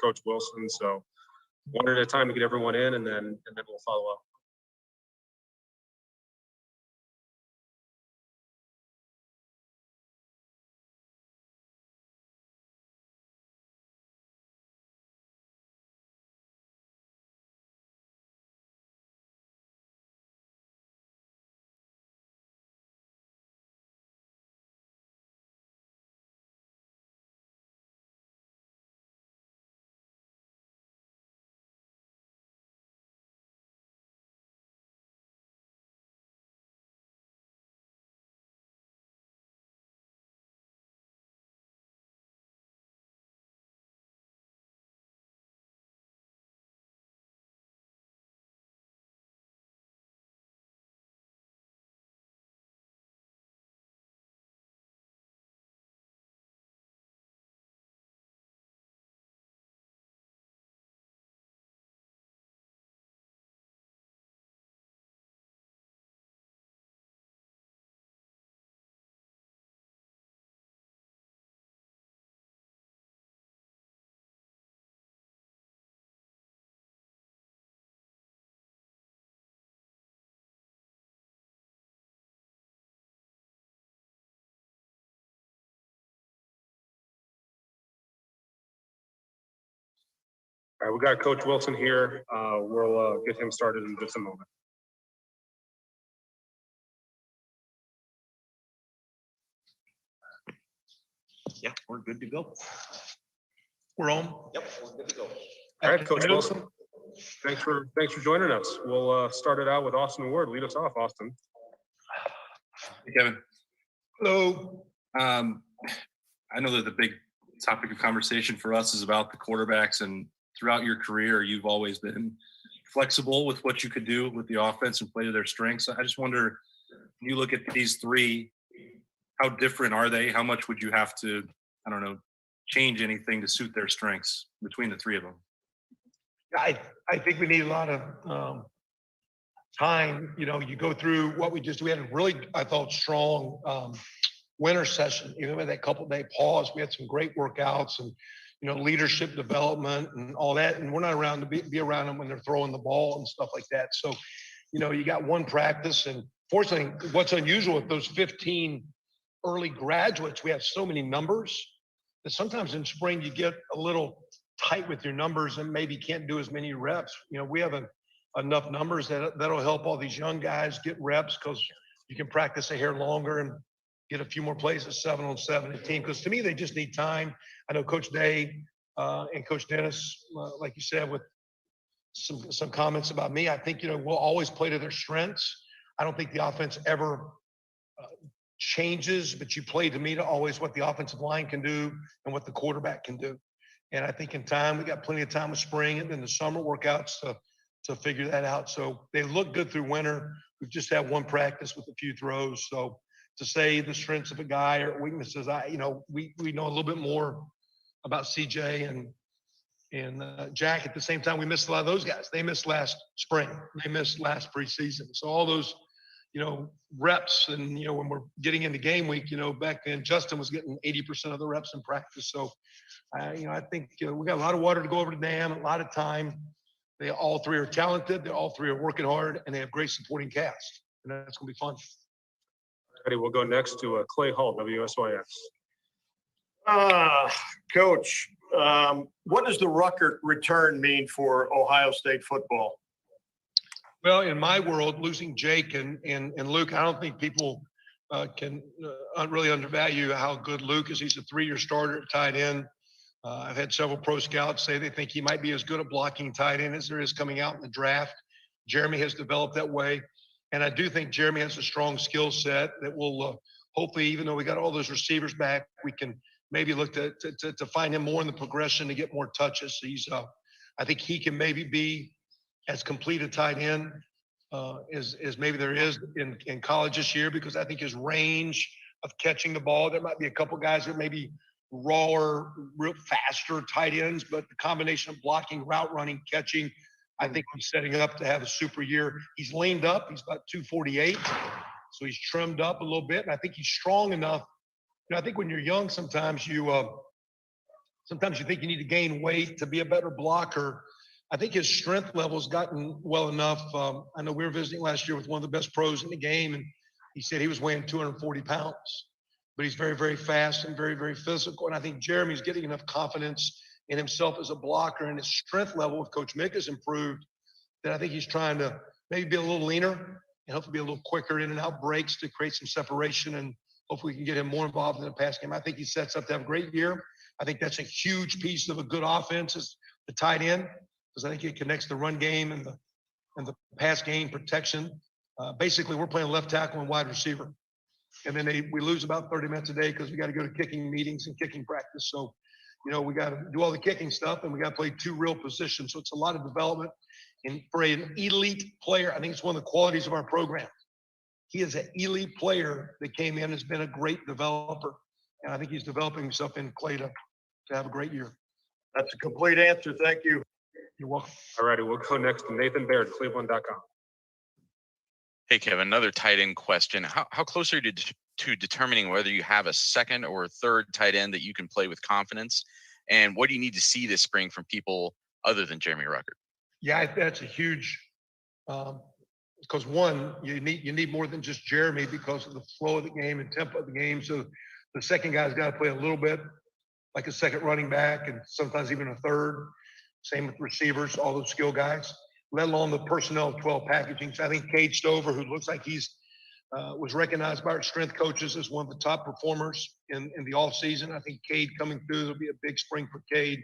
Coach Wilson. So one at a time to get everyone in, and then we'll follow up. All right, we got Coach Wilson here. We'll get him started in just a moment. Yeah, we're good to go. We're on. Yep, we're good to go. All right, Coach Wilson, thanks for joining us. We'll start it out with Austin Ward. Lead us off, Austin. Hey, Kevin. Hello. I know that the big topic of conversation for us is about the quarterbacks, and throughout your career, you've always been flexible with what you could do with the offense and play to their strengths. I just wonder, when you look at these three, how different are they? How much would you have to, I don't know, change anything to suit their strengths between the three of them? I think we need a lot of time. You know, you go through what we had a really, I thought, strong winter session. Even with that couple-day pause, we had some great workouts and, you know, leadership development and all that. And we're not around to be around them when they're throwing the ball and stuff like that. So, you know, you got one practice. And fortunately, what's unusual with those 15 early graduates, we have so many numbers that sometimes in spring you get a little tight with your numbers and maybe can't do as many reps. You know, we have enough numbers that'll help all these young guys get reps, because you can practice a hair longer and get a few more plays at 7-on-7 team. Because to me, they just need time. I know Coach Day and Coach Dennis, like you said, with some comments about me, I think, you know, we'll always play to their strengths. I don't think the offense ever changes, but you play to me to always what the offensive line can do and what the quarterback can do. And I think in time, we got plenty of time with spring and then the summer workouts to figure that out. So they look good through winter. We've just had one practice with a few throws. So to say the strengths of a guy or weaknesses, we know a little bit more about CJ and Jack. At the same time, we missed a lot of those guys. They missed last spring. They missed last preseason. So all those, you know, reps and, you know, when we're getting into game week, you know, back then Justin was getting 80% of the reps in practice. So, I think we got a lot of water to go over the dam, a lot of time. They all three are talented. They all three are working hard, and they have great supporting cast. And that's going to be fun. Ready, we'll go next to Clay Holt, WSYX. Coach, what does the Ruckert return mean for Ohio State football? Well, in my world, losing Jake and Luke, I don't think people can really undervalue how good Luke is. He's a 3-year starter at tight end. I've had several pro scouts say they think he might be as good at blocking tight end as there is coming out in the draft. Jeremy has developed that way. And I do think Jeremy has a strong skill set that will hopefully, even though we got all those receivers back, we can maybe look to find him more in the progression to get more touches. So he's, I think he can maybe be as complete a tight end as maybe there is in college this year, because I think his range of catching the ball, there might be a couple guys that maybe rawer, real faster tight ends, but the combination of blocking, route running, catching, I think he's setting up to have a super year. He's leaned up. He's about 248. So he's trimmed up a little bit. And I think he's strong enough. You know, I think when you're young, sometimes you sometimes you think you need to gain weight to be a better blocker. I think his strength level has gotten well enough. I know we were visiting last year with one of the best pros in the game, and he said he was weighing 240 pounds, but he's very, very fast and very, very physical. And I think Jeremy's getting enough confidence in himself as a blocker, and his strength level with Coach Mick has improved, that I think he's trying to maybe be a little leaner and hopefully be a little quicker in and out breaks to create some separation, and hopefully we can get him more involved in the pass game. I think he sets up to have a great year. I think that's a huge piece of a good offense is the tight end, because I think it connects the run game and the pass game protection. Basically, we're playing left tackle and wide receiver. And then we lose about 30 minutes a day because we got to go to kicking meetings and kicking practice. So, we got to do all the kicking stuff, and we got to play two real positions. So it's a lot of development. And for an elite player, I think it's one of the qualities of our program. He is an elite player that came in, has been a great developer. And I think he's developing himself in Clay to have a great year. That's a complete answer. Thank you. You're welcome. All righty, we'll go next to Nathan Baird, Cleveland.com. Hey, Kevin, another tight end question. How close are you to determining whether you have a second or third tight end that you can play with confidence? And what do you need to see this spring from people other than Jeremy Ruckert? Yeah, that's a huge, because one, you need more than just Jeremy because of the flow of the game and tempo of the game. So the second guy's got to play a little bit like a second running back and sometimes even a third. Same with receivers, all those skill guys, let alone the personnel 12 packaging. So I think Cade Stover, who looks like he's was recognized by our strength coaches as one of the top performers in the offseason. I think Cade coming through, there'll be a big spring for Cade.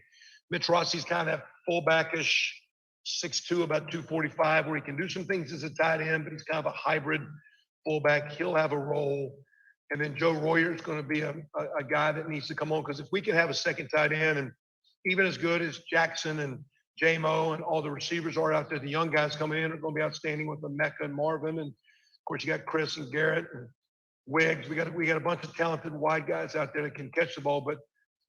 Mitch Rossi's kind of fullbackish, 6'2", about 245, where he can do some things as a tight end, but he's kind of a hybrid fullback. He'll have a role. And then Joe Royer is going to be a guy that needs to come on, because if we can have a second tight end, and even as good as Jackson and J-Mo and all the receivers are out there, the young guys coming in are going to be outstanding with the Mecca and Marvin. And of course, you got Chris and Garrett and Wiggs. We got a bunch of talented wide guys out there that can catch the ball, but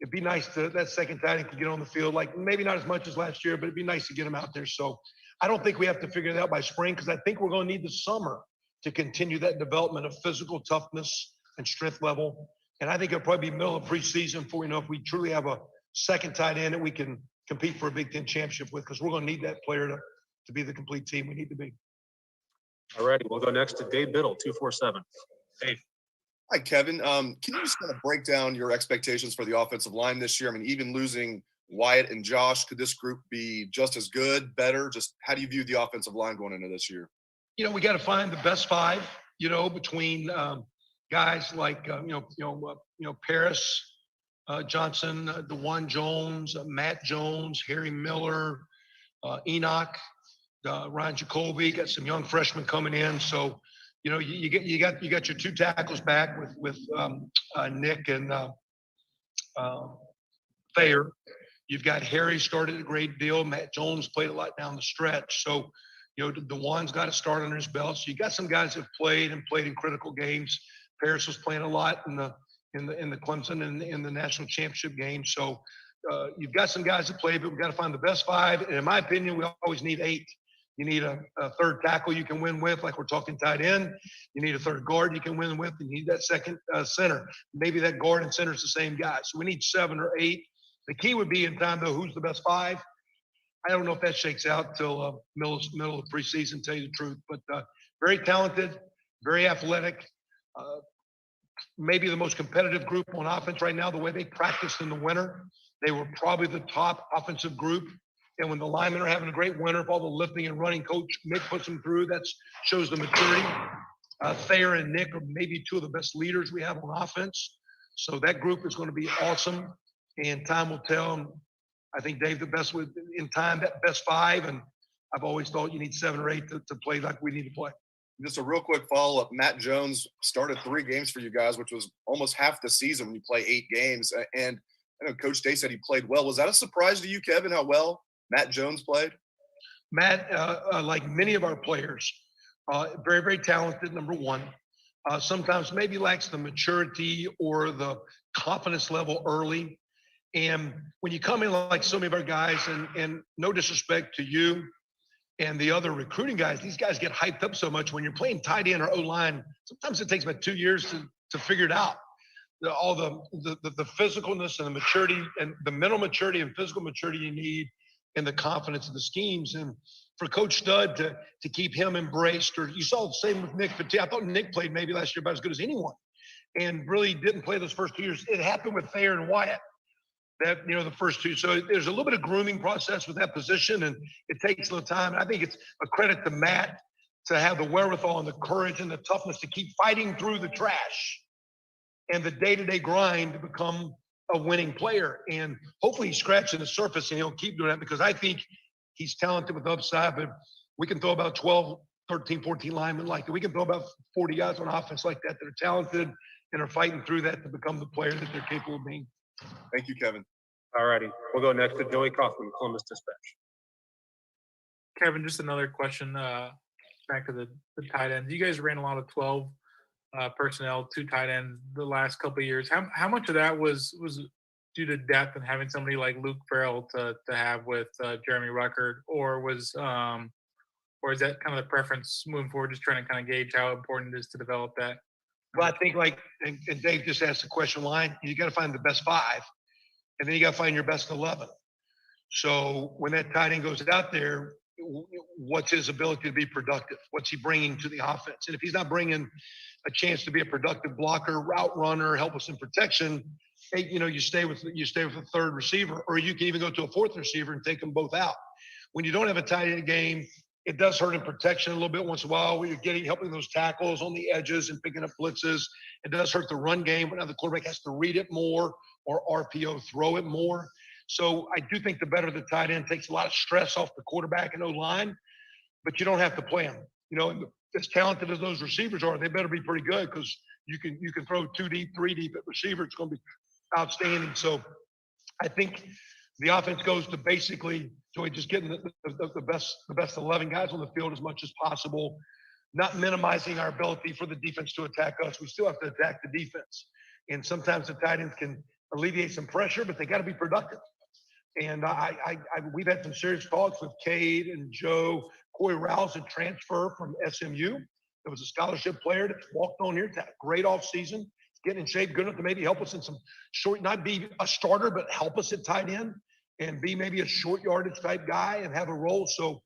it'd be nice to, that second tight end can get on the field, like maybe not as much as last year, but it'd be nice to get him out there. So I don't think we have to figure it out by spring, because I think we're going to need the summer to continue that development of physical toughness and strength level. And I think it'll probably be middle of preseason before we know if we truly have a second tight end that we can compete for a Big Ten championship with, because we're going to need that player to be the complete team we need to be. All righty, we'll go next to Dave Biddle, 247. Dave. Hi, Kevin. Can you just kind of break down your expectations for the offensive line this year? I mean, even losing Wyatt and Josh, could this group be just as good, better? Just how do you view the offensive line going into this year? We got to find the best five, between guys like, Paris Johnson, DeJuan Jones, Matt Jones, Harry Miller, Enoch, Ryan Jacoby, got some young freshmen coming in. So, you got your two tackles back with Nick and Thayer. You've got Harry started a great deal. Matt Jones played a lot down the stretch. So, DeJuan's got to start under his belt. So you got some guys that have played in critical games. Paris was playing a lot in the Clemson and in the national championship game. So you've got some guys that play, but we've got to find the best five. And in my opinion, we always need 8. You need a third tackle you can win with, like we're talking tight end. You need a third guard you can win with, and you need that second center. Maybe that guard and center is the same guy. So we need 7 or 8. The key would be in time, though, who's the best 5? I don't know if that shakes out till middle of preseason, tell you the truth. But very talented, very athletic. Maybe the most competitive group on offense right now. The way they practiced in the winter, they were probably the top offensive group. And when the linemen are having a great winter, if all the lifting and running Coach Mick puts them through, that shows the maturity. Thayer and Nick are maybe 2 of the best leaders we have on offense. So that group is going to be awesome, and time will tell. I think Dave, the best in time, that best 5, and I've always thought you need 7 or 8 to play like we need to play. Just a real quick follow-up. Matt Jones started 3 games for you guys, which was almost half the season when you play 8 games. And I know Coach Day said he played well. Was that a surprise to you, Kevin, how well Matt Jones played? Matt, like many of our players, very, very talented, number one. Sometimes maybe lacks the maturity or the confidence level early. And when you come in like so many of our guys, and no disrespect to you and the other recruiting guys, these guys get hyped up so much when you're playing tight end or O-line. Sometimes it takes about 2 years to figure it out. all the physicalness and the maturity and the mental maturity and physical maturity you need and the confidence of the schemes. And for Coach Stud to keep him embraced, or you saw the same with Nick Petit. I thought Nick played maybe last year about as good as anyone and really didn't play those first 2 years. It happened with Thayer and Wyatt. That, the first two. So there's a little bit of grooming process with that position, and it takes a little time. And I think it's a credit to Matt to have the wherewithal and the courage and the toughness to keep fighting through the trash and the day-to-day grind to become a winning player. And hopefully he's scratching the surface and he'll keep doing that, because I think he's talented with upside, but we can throw about 12, 13, 14 linemen like that. We can throw about 40 guys on offense like that are talented and are fighting through that to become the player that they're capable of being. Thank you, Kevin. All righty, we'll go next to Joey Kaufman, Columbus Dispatch. Kevin, just another question back to the tight ends. You guys ran a lot of 12 personnel, 2 tight ends the last couple of years. How much of that was due to depth and having somebody like Luke Farrell to have with Jeremy Ruckert, or is that kind of the preference moving forward, just trying to kind of gauge how important it is to develop that? Well, I think and Dave just asked the question line, you got to find the best 5, and then you got to find your best 11. So when that tight end goes out there, what's his ability to be productive? What's he bringing to the offense? And if he's not bringing a chance to be a productive blocker, route runner, help us in protection, hey, you stay with a third receiver, or you can even go to a 4th receiver and take them both out. When you don't have a tight end game, it does hurt in protection a little bit once in a while when you're helping those tackles on the edges and picking up blitzes. It does hurt the run game, but now the quarterback has to read it more or RPO throw it more. So I do think the better the tight end takes a lot of stress off the quarterback and O-line, but you don't have to play them. As talented as those receivers are, they better be pretty good, because you can throw 2 deep, 3 deep at receiver. It's going to be outstanding. So I think the offense goes to basically just getting the best 11 guys on the field as much as possible, not minimizing our ability for the defense to attack us. We still have to attack the defense. And sometimes the tight ends can alleviate some pressure, but they got to be productive. And we've had some serious talks with Cade and Joe. Corey Rouse, a transfer from SMU. There was a scholarship player that walked on here, had a great offseason, getting in shape, good enough to maybe help us in some short, not be a starter, but help us at tight end and be maybe a short yardage type guy and have a role. So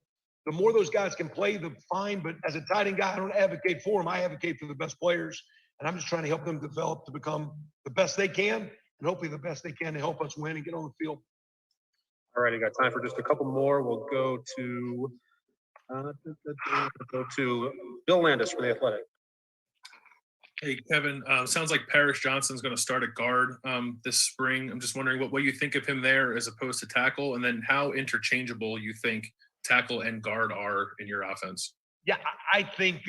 the more those guys can play, the fine. But as a tight end guy, I don't advocate for them. I advocate for the best players. And I'm just trying to help them develop to become the best they can, and hopefully the best they can to help us win and get on the field. All righty, got time for just a couple more. We'll go to Bill Landis for the Athletic. Hey, Kevin, sounds like Parrish Johnson's going to start at guard this spring. I'm just wondering what you think of him there as opposed to tackle, and then how interchangeable you think tackle and guard are in your offense. Yeah, I think,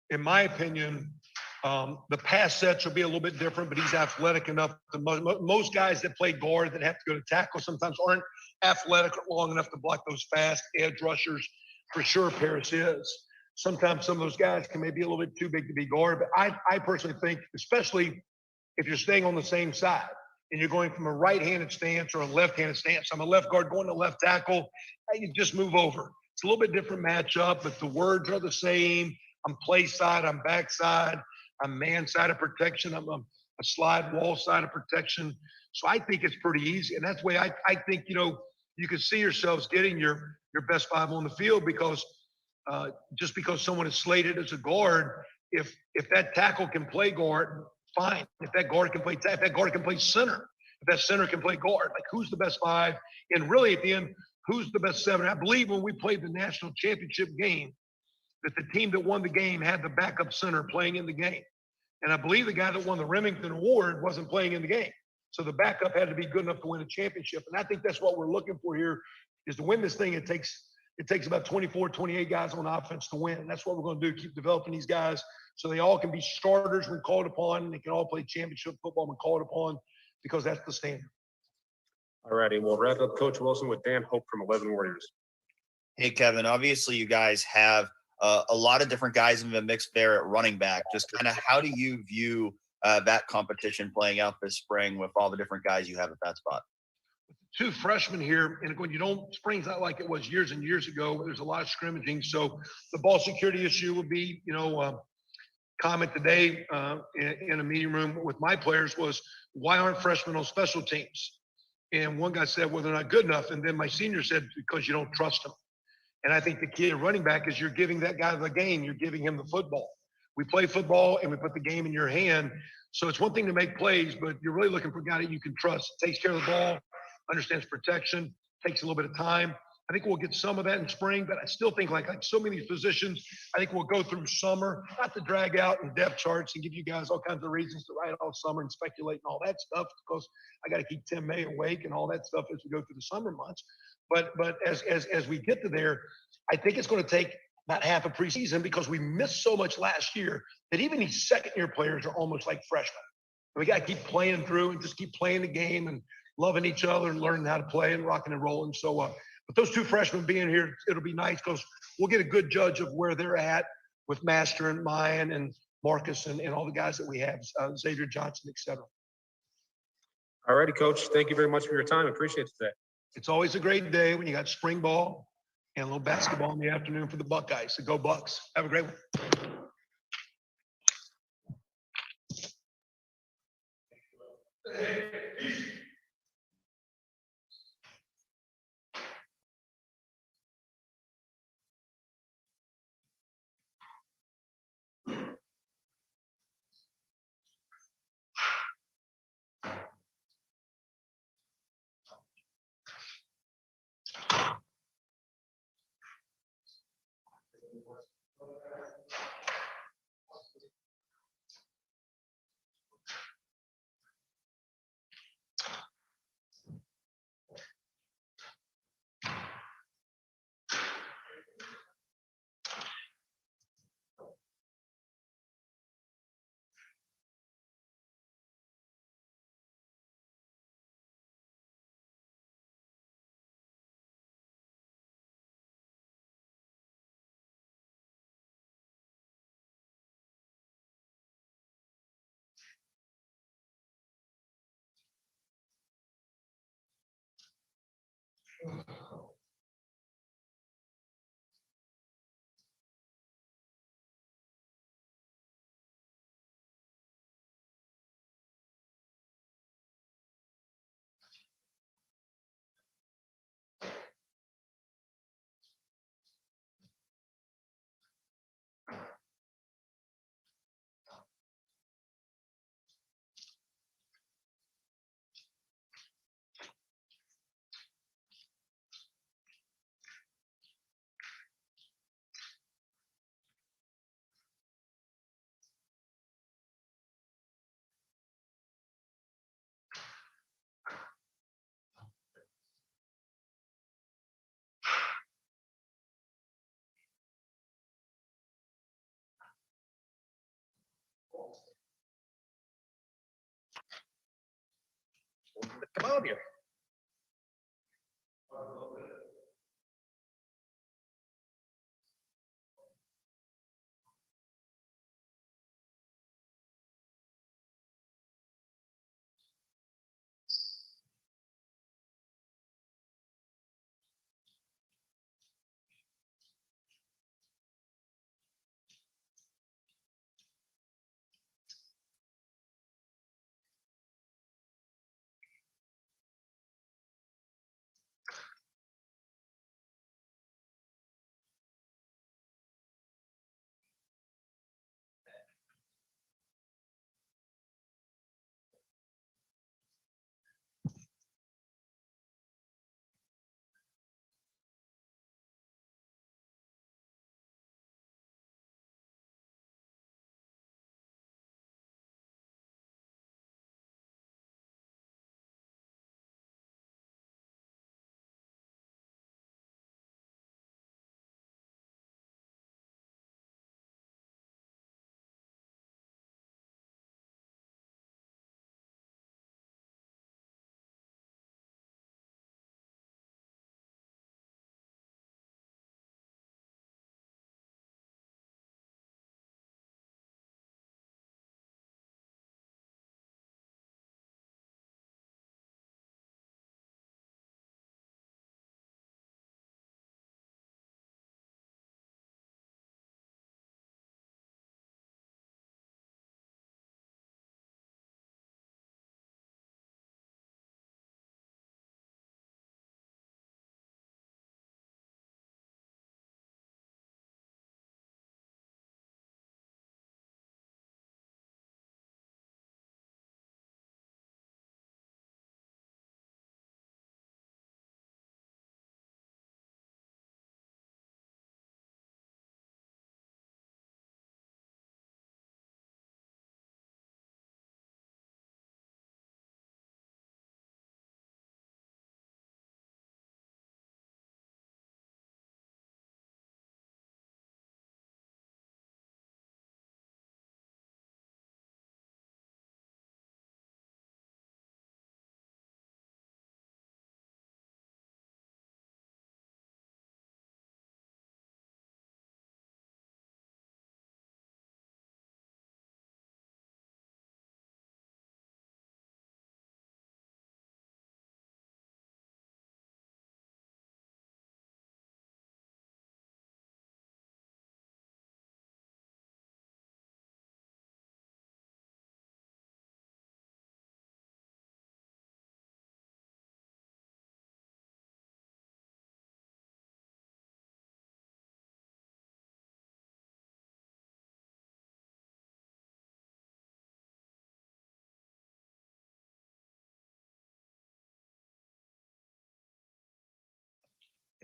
in my opinion, the pass sets will be a little bit different, but he's athletic enough. Most guys that play guard that have to go to tackle sometimes aren't athletic long enough to block those fast edge rushers. For sure, Parrish is. Sometimes some of those guys can maybe be a little bit too big to be guard, but I personally think, especially if you're staying on the same side and you're going from a right-handed stance or a left-handed stance, I'm a left guard going to left tackle, you just move over. It's a little bit different matchup, but the words are the same. I'm play side, I'm back side, I'm man side of protection, I'm a slide wall side of protection. So I think it's pretty easy. And that's the way I think, you can see yourselves getting your best 5 on the field, because just because someone is slated as a guard, if that tackle can play guard, fine. If that guard can play center, if that center can play guard, like who's the best 5? And really at the end, who's the best 7? I believe when we played the national championship game, that the team that won the game had the backup center playing in the game. And I believe the guy that won the Remington Award wasn't playing in the game. So the backup had to be good enough to win a championship. And I think that's what we're looking for here, is to win this thing. It takes about 24, 28 guys on offense to win. And that's what we're going to do, keep developing these guys so they all can be starters when called upon, and they can all play championship football when called upon, because that's the standard. All righty, we'll wrap up Coach Wilson with Dan Hope from 11 Warriors. Hey, Kevin, obviously you guys have a lot of different guys in the mix there at running back. Just kind of how do you view that competition playing out this spring with all the different guys you have at that spot? 2 freshmen here, and when spring's not like it was years and years ago. There's a lot of scrimmaging, so the ball security issue will be, comment today in a meeting room with my players was, why aren't freshmen on special teams? And one guy said, well, they're not good enough. And then my senior said, because you don't trust them. And I think the key to running back is you're giving that guy the game. You're giving him the football. We play football and we put the game in your hand. So it's one thing to make plays, but you're really looking for a guy that you can trust, takes care of the ball, understands protection, takes a little bit of time. I think we'll get some of that in spring, but I still think like so many positions, I think we'll go through summer, not to drag out in depth charts and give you guys all kinds of reasons to write all summer and speculate and all that stuff, because I got to keep Tim May awake and all that stuff as we go through the summer months. But as we get to there, I think it's going to take about half a preseason, because we missed so much last year that even these second-year players are almost like freshmen. We got to keep playing through and just keep playing the game and loving each other and learning how to play and rocking and rolling. So, but those two freshmen being here, it'll be nice because we'll get a good judge of where they're at with Master and Mayan and Marcus and all the guys that we have, Xavier Johnson, et cetera. All righty, Coach. Thank you very much for your time. Appreciate it today. It's always a great day when you got spring ball and a little basketball in the afternoon for the Buckeyes. So go Bucks. Have a great one. Come on here.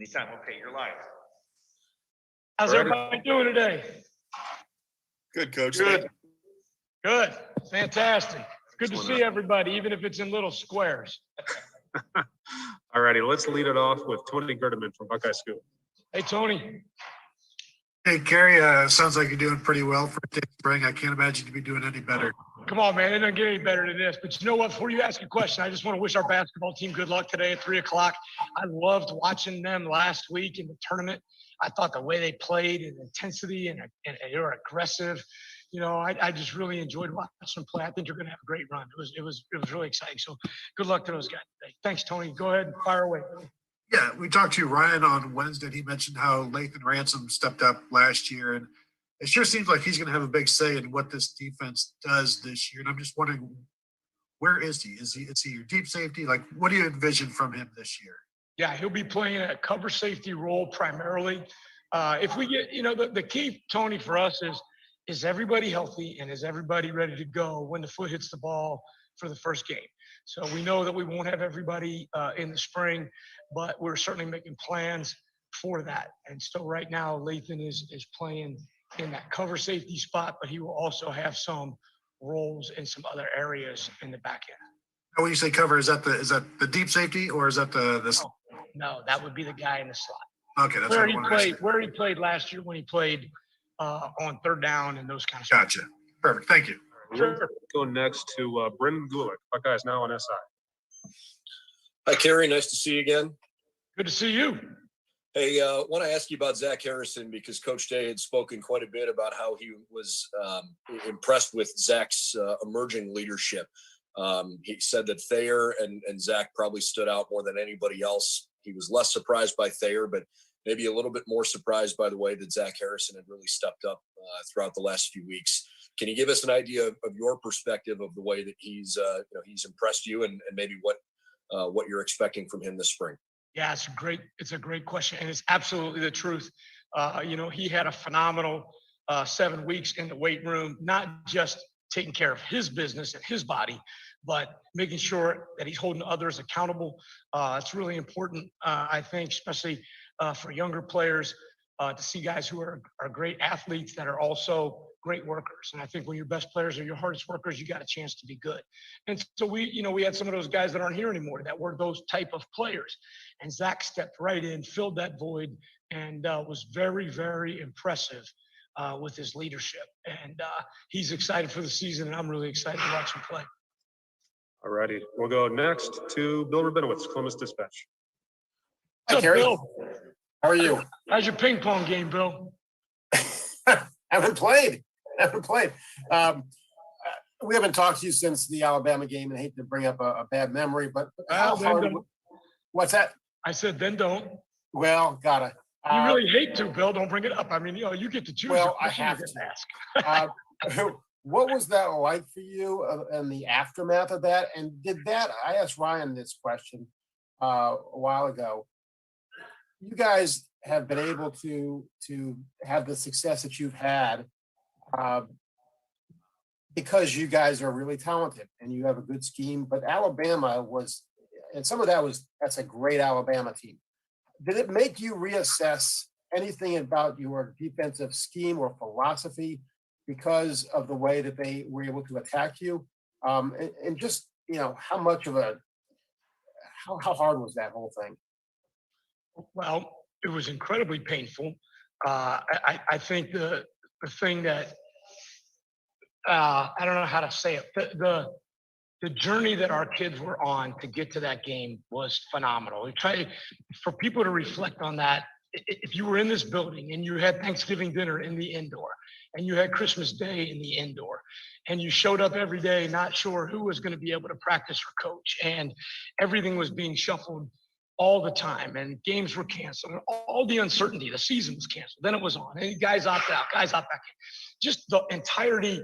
Anytime. Okay, you're live. How's everybody doing today? Good, coach. Good. Good. Fantastic. Good to see everybody, even if it's in little squares. All righty, let's lead it off with Tony Gerdeman from Buckeye School. Hey, Tony. Hey, Kerry, sounds like you're doing pretty well for spring. I can't imagine you'd be doing any better. Come on, man. It doesn't get any better than this. But you know what? Before you ask a question, I just want to wish our basketball team good luck today at 3 o'clock. I loved watching them last week in the tournament. I thought the way they played and intensity and they were aggressive. You know, I just really enjoyed watching them play. I think you're going to have a great run. It was really exciting. So good luck to those guys today. Thanks, Tony. Go ahead and fire away. Yeah, we talked to Ryan on Wednesday. And he mentioned how Lathan Ransom stepped up last year, and it sure seems like he's going to have a big say in what this defense does this year. And I'm just wondering, where is he? Is he your deep safety? Like, what do you envision from him this year? Yeah, he'll be playing a cover safety role primarily. If we get, you know, the key, Tony, for us is everybody healthy and is everybody ready to go when the foot hits the ball for the first game. So we know that we won't have everybody in the spring, but we're certainly making plans for that. And so right now, Lathan is playing in that cover safety spot, but he will also have some roles in some other areas in the back end. Now, when you say cover, is that the deep safety or is that the? No, that would be the guy in the slot. Okay, that's where he played last year when he played on third down and those kind of stuff. Gotcha. Perfect. Thank you. Sure. Go next to Brendan Gulick, Buckeyes Now on SI. Hi, Kerry. Nice to see you again. Good to see you. Hey, I want to ask you about Zach Harrison because Coach Day had spoken quite a bit about how he was impressed with Zach's emerging leadership. He said that Thayer and Zach probably stood out more than anybody else. He was less surprised by Thayer, but maybe a little bit more surprised by the way that Zach Harrison had really stepped up throughout the last few weeks. Can you give us an idea of your perspective of the way that he's impressed you and maybe what you're expecting from him this spring? Yeah, it's a great question. And it's absolutely the truth. He had a phenomenal 7 weeks in the weight room, not just taking care of his business and his body, but making sure that he's holding others accountable. It's really important, I think, especially for younger players, to see guys who are great athletes that are also great workers. And I think when your best players are your hardest workers, you got a chance to be good. And so we had some of those guys that aren't here anymore that were those type of players. And Zach stepped right in, filled that void, and was very, very impressive with his leadership. And he's excited for the season, and I'm really excited to watch him play. All righty, we'll go next to Bill Rabinowitz, Columbus Dispatch. Hi, Kerry. Bill? How are you? How's your ping pong game, Bill? Haven't played. We haven't talked to you since the Alabama game, and I hate to bring up a bad memory, but what's that? I said, then don't. Well, gotta. You really hate to, Bill. Don't bring it up. I mean, you get to choose. Well, I have to ask. What was that like for you and the aftermath of that? And I asked Ryan this question a while ago. You guys have been able to have the success that you've had because you guys are really talented and you have a good scheme. But Alabama and some of that's a great Alabama team. Did it make you reassess anything about your defensive scheme or philosophy because of the way that they were able to attack you? And just, how hard was that whole thing? Well, it was incredibly painful. I think the thing that I don't know how to say it. The journey that our kids were on to get to that game was phenomenal. We try for people to reflect on that. If you were in this building and you had Thanksgiving dinner in the indoor and you had Christmas Day in the indoor and you showed up every day not sure who was going to be able to practice for coach and everything was being shuffled all the time and games were canceled and all the uncertainty, the season was canceled, then it was on and guys opt out, guys opt back in. Just the entirety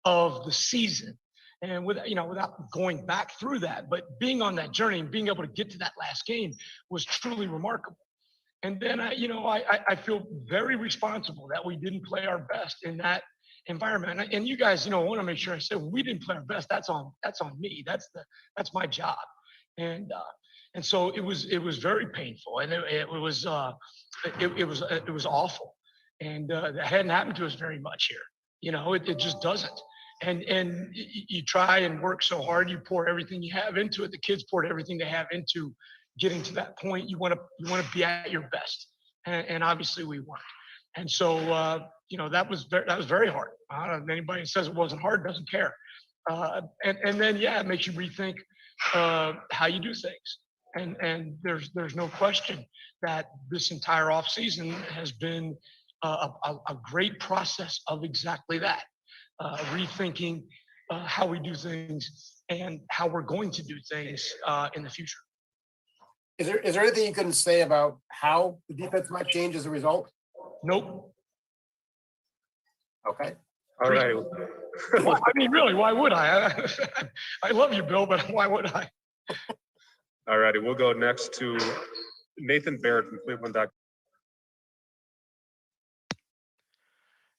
of the season. And without going back through that, but being on that journey and being able to get to that last game was truly remarkable. And then, I feel very responsible that we didn't play our best in that environment. And you guys, want to make sure I say when we didn't play our best, that's on me. That's my job. And And so it was very painful, and it was awful, and that hadn't happened to us very much here. You know, it just doesn't. And you try and work so hard, you pour everything you have into it. The kids poured everything they have into getting to that point. You want to be at your best, and obviously we weren't. And so you know, that was very hard. I don't know, anybody who says it wasn't hard doesn't care. And then yeah, it makes you rethink how you do things. And there's no question that this entire off season has been a great process of exactly that, rethinking how we do things and how we're going to do things in the future. Is there anything you can say about how the defense might change as a result? Nope. Okay. All right. Well, I mean, really, why would I? I love you, Bill, but why would I? All righty, we'll go next to Nathan Baird from Cleveland.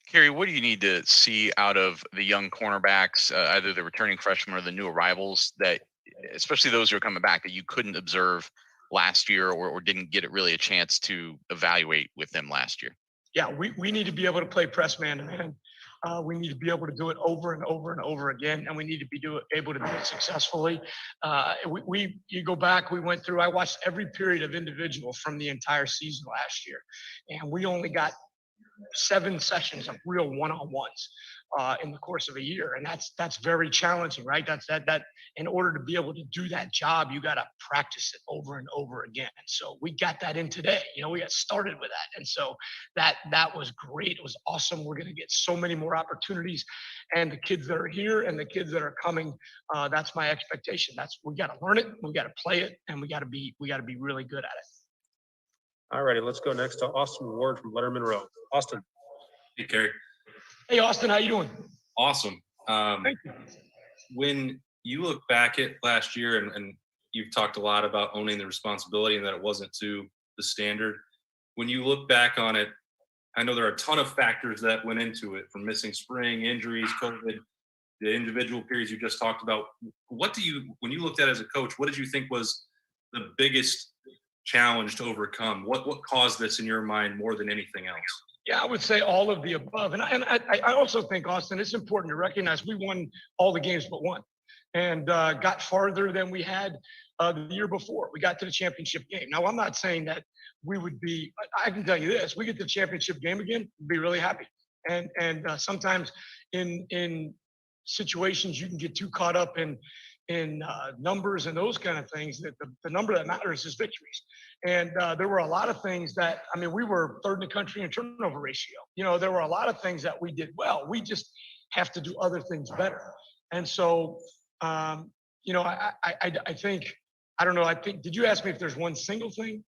Kerry, what do you need to see out of the young cornerbacks, either the returning freshmen or the new arrivals, that, especially those who are coming back, that you couldn't observe last year or didn't get really a chance to evaluate with them last year? Yeah, we need to be able to play press man to man. We need to be able to do it over and over and over again, and we need to be able to do it successfully. You go back, I watched every period of individual from the entire season last year, and we only got 7 sessions of real one-on-ones in the course of a year, and that's very challenging, right? That in order to be able to do that job, you got to practice it over and over again. And so we got that in today. You know, we got started with that, and so that was great. It was awesome. We're going to get so many more opportunities, and the kids that are here and the kids that are coming, that's my expectation. We got to learn it, we got to play it, and we got to be really good at it. All righty, let's go next to Austin Ward from Letterman Row. Austin. Hey, Kerry. Hey, Austin, how you doing? Awesome. Thank you. When you look back at last year, and you've talked a lot about owning the responsibility and that it wasn't to the standard. When you look back on it, I know there are a ton of factors that went into it, from missing spring, injuries, COVID, the individual periods you just talked about. When you looked at it as a coach, what did you think was the biggest challenge to overcome? What caused this in your mind more than anything else? Yeah, I would say all of the above. And I also think, Austin, it's important to recognize we won all the games but one, and got farther than we had the year before. We got to the championship game. Now, I'm not saying that we would be, I can tell you this, we get to the championship game again, we'd be really happy. And sometimes in situations, you can get too caught up in numbers and those kind of things, that the number that matters is victories. And there were a lot of things that, I mean, we were third in the country in turnover ratio. You know, there were a lot of things that we did well. We just have to do other things better. And so, you know, I think, I don't know, I think, did you ask me if there's one single thing?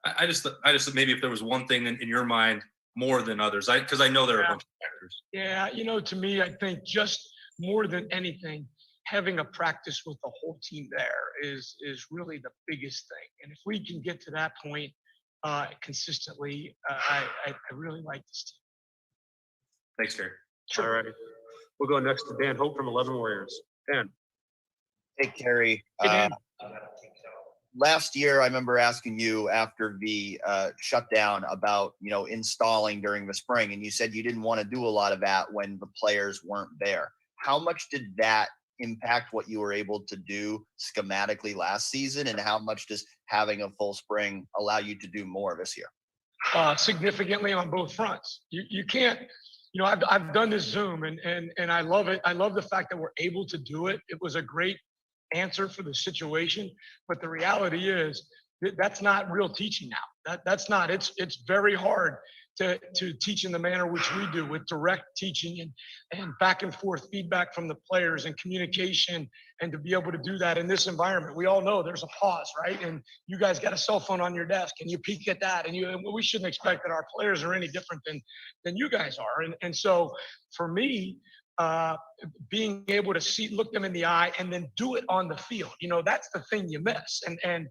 I just maybe if there was one thing in your mind more than others, because I know there are a bunch of factors. Yeah, you know, to me, I think just more than anything, having a practice with the whole team there is really the biggest thing. And if we can get to that point consistently, I really like this team. Thanks, Kerry. Sure. All right. We'll go next to Dan Holt from 11 Warriors. Dan. Hey, Kerry. Hey, Dan. Last year, I remember asking you after the shutdown about, you know, installing during the spring, and you said you didn't want to do a lot of that when the players weren't there. How much did that impact what you were able to do schematically last season, and how much does having a full spring allow you to do more this year? Significantly on both fronts. You can't, you know, I've done this Zoom and I love it. I love the fact that we're able to do it. It was a great answer for the situation, but the reality is that's not real teaching now. That's not, it's very hard to teach in the manner which we do, with direct teaching and back and forth feedback from the players and communication, and to be able to do that in this environment. We all know there's a pause, right? And you guys got a cell phone on your desk and you peek at that, and we shouldn't expect that our players are any different than you guys are. And so for me, being able to look them in the eye and then do it on the field, you know, that's the thing you miss. And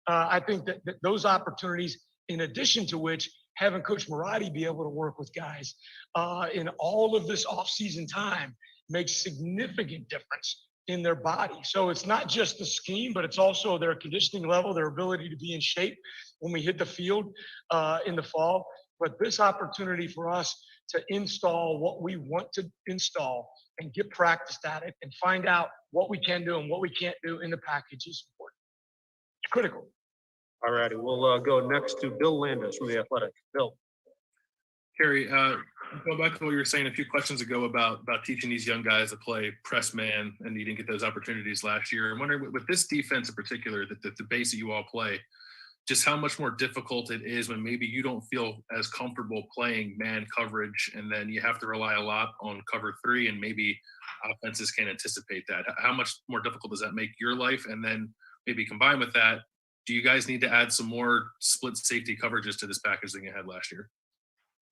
I think that those opportunities, in addition to which, having Coach Marotti be able to work with guys in all of this off-season time makes significant difference in their body. So it's not just the scheme, but it's also their conditioning level, their ability to be in shape when we hit the field in the fall. But this opportunity for us to install what we want to install and get practiced at it and find out what we can do and what we can't do in the package is important. It's critical. All righty, we'll go next to Bill Landis from The Athletic. Bill. Kerry, go back to what you were saying a few questions ago about teaching these young guys to play press man, and you didn't get those opportunities last year. I'm wondering, with this defense in particular, the base that you all play, just how much more difficult it is when maybe you don't feel as comfortable playing man coverage, and then you have to rely a lot on cover three, and maybe offenses can't anticipate that. How much more difficult does that make your life? And then maybe combined with that, do you guys need to add some more split safety coverages to this package than you had last year?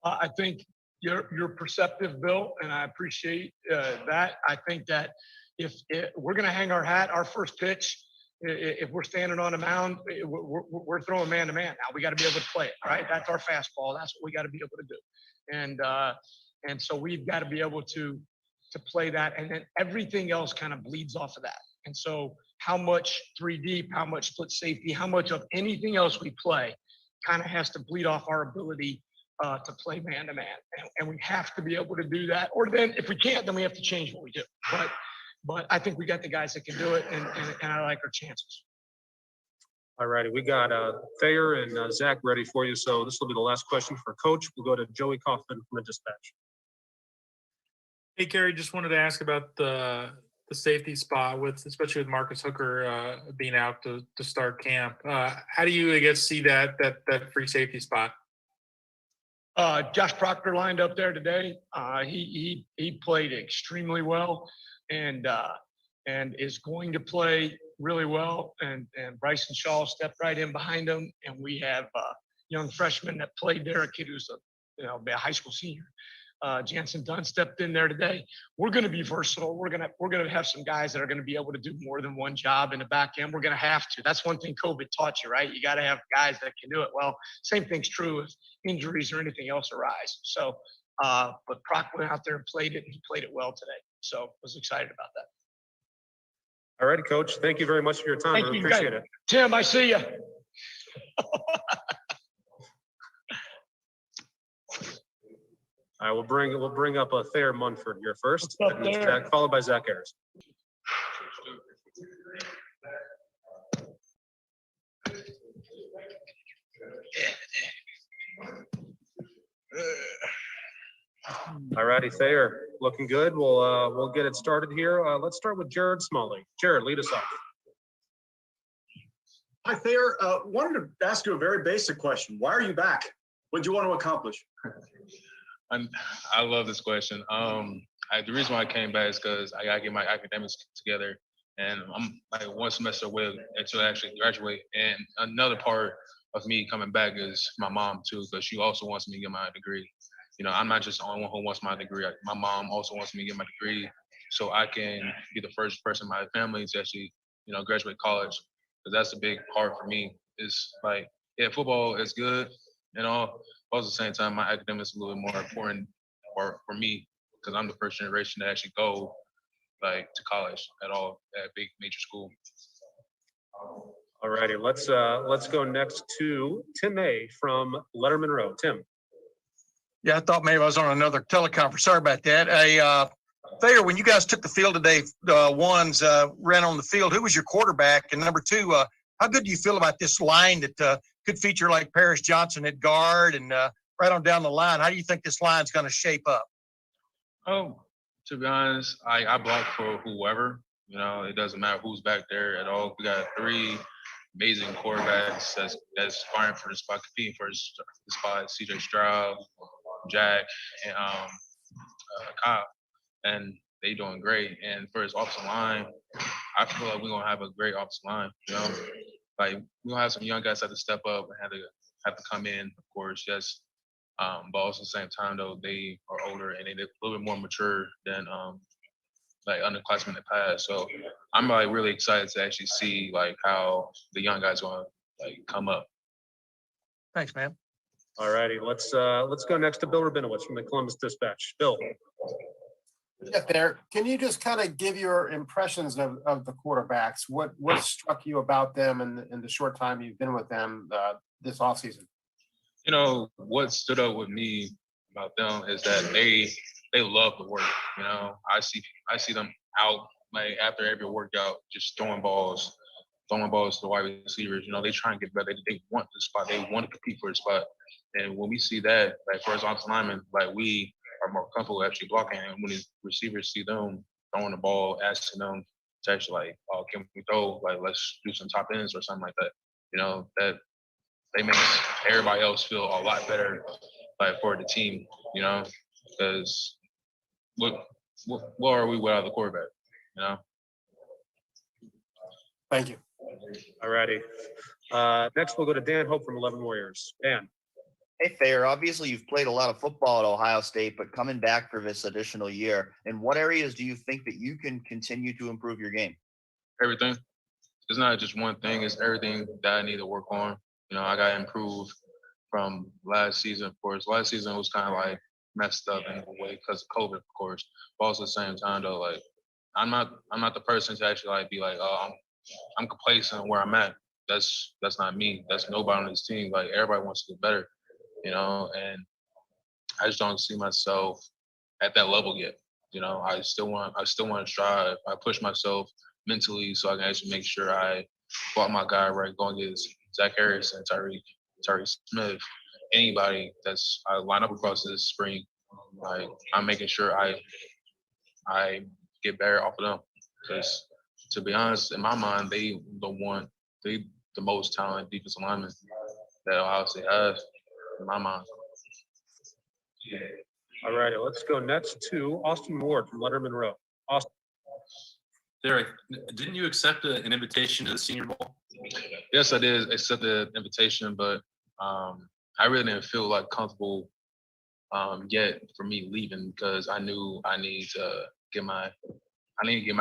I think you're perceptive, Bill, and I appreciate that. I think that if we're going to hang our hat, our first pitch, if we're standing on a mound, we're throwing man to man. Now we got to be able to play it, right? That's our fastball. That's what we got to be able to do. And so we've got to be able to play that, and then everything else kind of bleeds off of that. And so how much 3 deep, how much split safety, how much of anything else we play kind of has to bleed off our ability to play man to man, and we have to be able to do that. Or then, if we can't, then we have to change what we do. But I think we got the guys that can do it, and I like our chances. All righty, we got Thayer and Zach ready for you. So this will be the last question for Coach. We'll go to Joey Kaufman from the Dispatch. Hey, Kerry, just wanted to ask about the safety spot, especially with Marcus Hooker being out to start camp. How do you, I guess, see that free safety spot? Josh Proctor lined up there today. He played extremely well, and is going to play really well. And Bryson Shaw stepped right in behind him, and we have a young freshman that played there, a kid who's a high school senior. Jansen Dunn stepped in there today. We're going to be versatile. We're going to have some guys that are going to be able to do more than one job in the back end. We're going to have to. That's one thing COVID taught you, right? You got to have guys that can do it. Well, same thing's true if injuries or anything else arise. So, but Proc went out there and played it, and he played it well today. So I was excited about that. All righty, Coach. Thank you very much for your time. Thank I you, appreciate guys. it. Tim, I see you. All right, we'll bring up Thayer Munford here first, What's up, Thayer? followed by Zach Harris. All righty, Thayer, looking good. We'll get it started here. Let's start with Jared Smalley. Jared, lead us off. Hi, Thayer. Wanted to ask you a very basic question. Why are you back? What do you want to accomplish? I love this question. The reason why I came back is because I gotta get my academics together, and I'm like one semester away until I actually graduate. And another part of me coming back is my mom too, because she also wants me to get my degree. I'm not just the only one who wants my degree. My mom also wants me to get my degree, so I can be the first person in my family to actually, graduate college. Because that's a big part for me. Is like, yeah, football is good and all. But at the same time, my academics is a little bit more important for me, because I'm the first generation to actually go to college at a big major school. All righty, let's go next to Tim A from Letterman Row. Tim. Yeah, I thought maybe I was on another teleconference. Sorry about that. Thayer, when you guys took the field today, ran on the field, who was your quarterback? And number two, how good do you feel about this line that could feature like Paris Johnson at guard and right on down the line? How do you think this line's going to shape up? Oh, to be honest, I block for whoever. It doesn't matter who's back there at all. We got 3 amazing quarterbacks that's fighting for the spot, competing for the spot. CJ Stroud, Jack, and Kyle, and they doing great. And for his offensive line, I feel like we're gonna have a great offensive line. Like we're gonna have some young guys have to step up and have to come in, of course, yes. But also at the same time though, they are older and they're a little bit more mature than underclassmen in the past. So I'm really excited to actually see how the young guys gonna come up. Thanks, man. All righty, let's go next to Bill Rabinowitz from the Columbus Dispatch. Bill. Get there. Can you just kind of give your impressions of the quarterbacks? What struck you about them in the short time you've been with them this offseason? You know, what stood out with me about them is that they love the work. You know, I see them out like after every workout, just throwing balls to the wide receivers. You know, they try and get better. They want the spot. They want to compete for the spot. And when we see that, like for us offensive linemen, like we are more comfortable actually blocking. And when the receivers see them throwing the ball, asking them to actually like, oh, can we throw? Like, let's do some top ends or something like that. You know, that they make everybody else feel a lot better, like for the team. You know, because what are we without the quarterback? You know. Thank you. All righty. Next, we'll go to Dan Hope from 11 Warriors. Dan. Hey, Thayer, obviously you've played a lot of football at Ohio State, but coming back for this additional year, in what areas do you think that you can continue to improve your game? Everything. It's not just one thing. It's everything that I need to work on. You know, I got to improve from last season. Of course, last season was kind of like messed up in a way because of COVID, of course. But also at the same time, though, like I'm not the person to actually like be like, oh, I'm complacent where I'm at. That's not me. That's nobody on this team. Like everybody wants to get better, you know. And I just don't see myself at that level yet. You know, I still want to strive. I push myself mentally so I can actually make sure I block my guy right, going against Zach Harrison, Tyree Smith, anybody that's I line up across this spring. Like I'm making sure I get better off of them. Because to be honest, in my mind, they the most talented defensive linemen that Ohio State has, in my mind. All righty, let's go next to Austin Ward from Letterman Row. Austin. Derek, didn't you accept an invitation to the Senior Bowl? Yes, I did accept the invitation, but I really didn't feel like comfortable yet for me leaving because I knew I needed to get my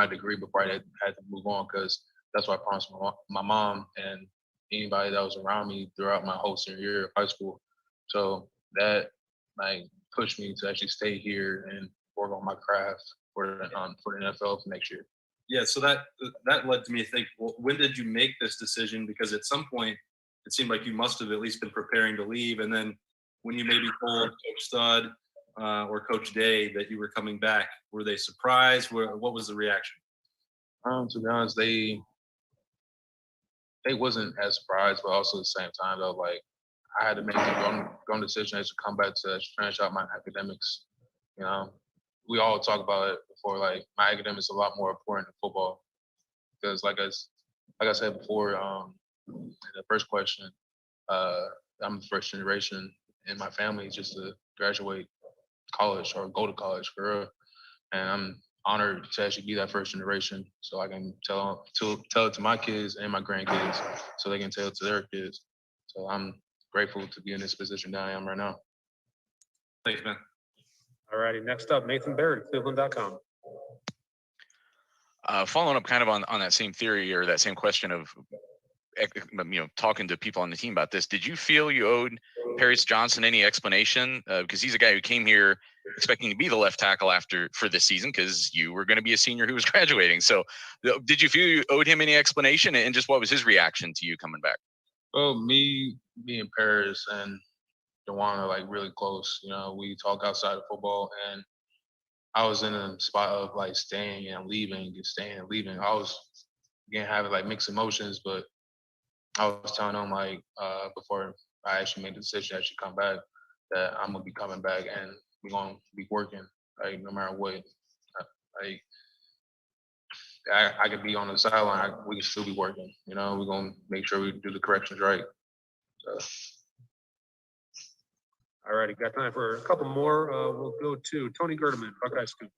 degree before I had to move on because that's what I promised my mom and anybody that was around me throughout my whole senior year of high school. So that like pushed me to actually stay here and work on my craft for the NFL for next year. Yeah, so that led to me to think, well, when did you make this decision? Because at some point, it seemed like you must have at least been preparing to leave. And then when you maybe told Coach Stud or Coach Day that you were coming back, were they surprised? What was the reaction? To be honest, they wasn't as surprised, but also at the same time, though, like I had to make a grown decision to come back to finish out my academics. You know, we all talk about it before. Like my academics is a lot more important than football because, like I said before, in the first question, I'm the first generation in my family just to graduate college or go to college for real, and I'm honored to actually be that first generation, so I can tell it to my kids and my grandkids, so they can tell it to their kids. So I'm grateful to be in this position that I am right now. Thanks, man. All righty, next up, Nathan Barrett, Cleveland.com. Following up kind of on that same theory or that same question of, talking to people on the team about this, did you feel you owed Paris Johnson any explanation? Because he's a guy who came here expecting to be the left tackle for this season because you were going to be a senior who was graduating. So did you feel you owed him any explanation, and just what was his reaction to you coming back? Well, me and Paris and DeJuan are like really close. You know, we talk outside of football, and I was in a spot of like staying and leaving, staying and leaving. I was again having like mixed emotions, but I was telling him like before I actually made the decision to actually come back that I'm gonna be coming back and we're gonna be working like no matter what. I could be on the sideline, we can still be working. You know, we're gonna make sure we do the corrections right. So. All righty, got time for a couple more. We'll go to Tony Gerdeman, Buckeye Scoop.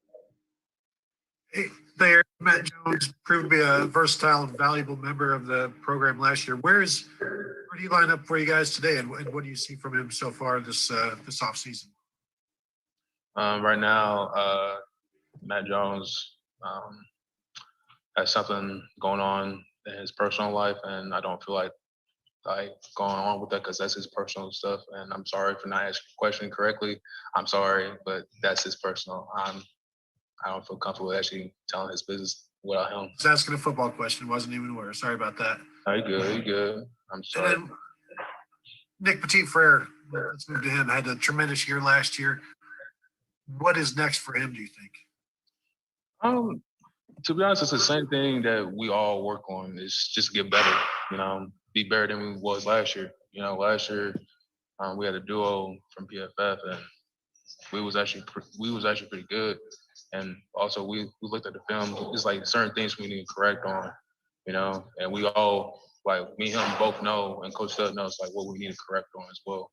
Hey, there, Matt Jones proved to be a versatile and valuable member of the program last year. Where do you line up for you guys today, and what do you see from him so far this offseason? Right now, Matt Jones has something going on in his personal life, and I don't feel like going on with that because that's his personal stuff. And I'm sorry for not asking the question correctly. I'm sorry, but that's his personal. I don't feel comfortable actually telling his business without him. I was asking a football question, wasn't even aware. Sorry about that. Are you good? You good? I'm sorry. And then Nick Petit, Freyr, let's move to him. Had a tremendous year last year. What is next for him, do you think? To be honest, it's the same thing that we all work on. Is just get better. Be better than we was last year. Last year we had a duo from PFF, and we was actually pretty good. And also we looked at the film. It's like certain things we need to correct on. And we all, like me and him both know, and Coach Stud knows like what we need to correct on as well.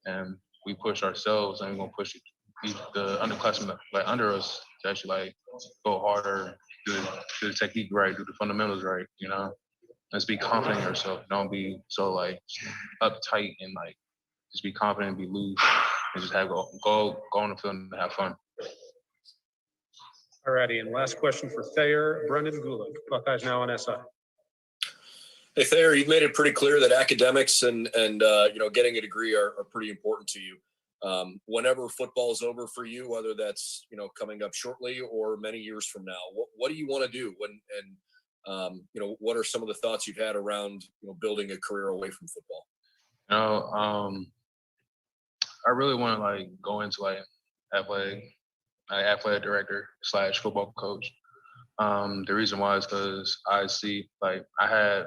And we push ourselves, and we're gonna push the underclassmen like under us to actually like go harder, do the technique right, do the fundamentals right. Let's be confident in yourself. Don't be so like uptight and like just be confident and be loose and just go on the field and have fun. All righty, and last question for Thayer, Brendan Gulick, Buckeyes Now on SI. Hey Thayer, you've made it pretty clear that academics and getting a degree are pretty important to you. Whenever football is over for you, whether that's coming up shortly or many years from now, what do you want to do? What are some of the thoughts you've had around building a career away from football? I really want to like go into like athletic director / football coach. The reason why is because I see like I had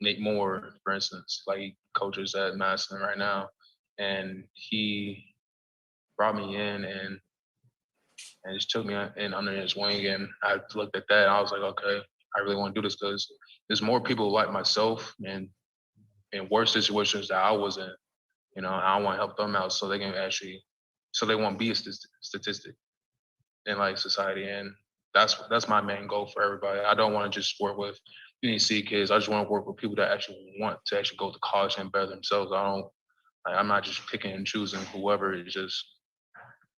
Nate Moore, for instance, like he coaches at Madison right now, and he brought me in and just took me in under his wing, and I looked at that and I was like, okay, I really want to do this because there's more people like myself and in worse situations that I was in, I want to help them out so they can so they won't be a statistic in like society. And that's my main goal for everybody. I don't want to just work with UNC kids. I just want to work with people that actually want to actually go to college and better themselves. I'm not just picking and choosing whoever. It's just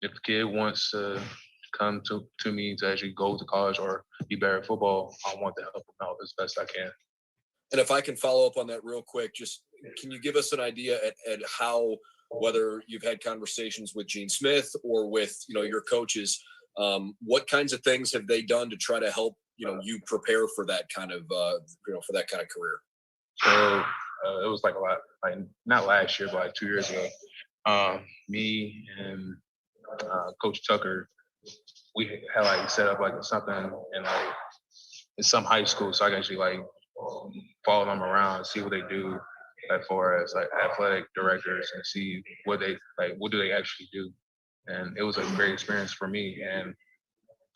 if the kid wants to come to me to actually go to college or be better at football, I want to help them out as best I can. And if I can follow up on that real quick, just can you give us an idea at how, whether you've had conversations with Gene Smith or with your coaches, what kinds of things have they done to try to help you prepare for that kind of for that kind of career? So it was like a lot, like not last year, but like 2 years ago. Me and Coach Tucker, we had like set up like something in some high school, so I can actually like follow them around, see what they do as far as like athletic directors, and see what do they actually do. And it was a great experience for me. And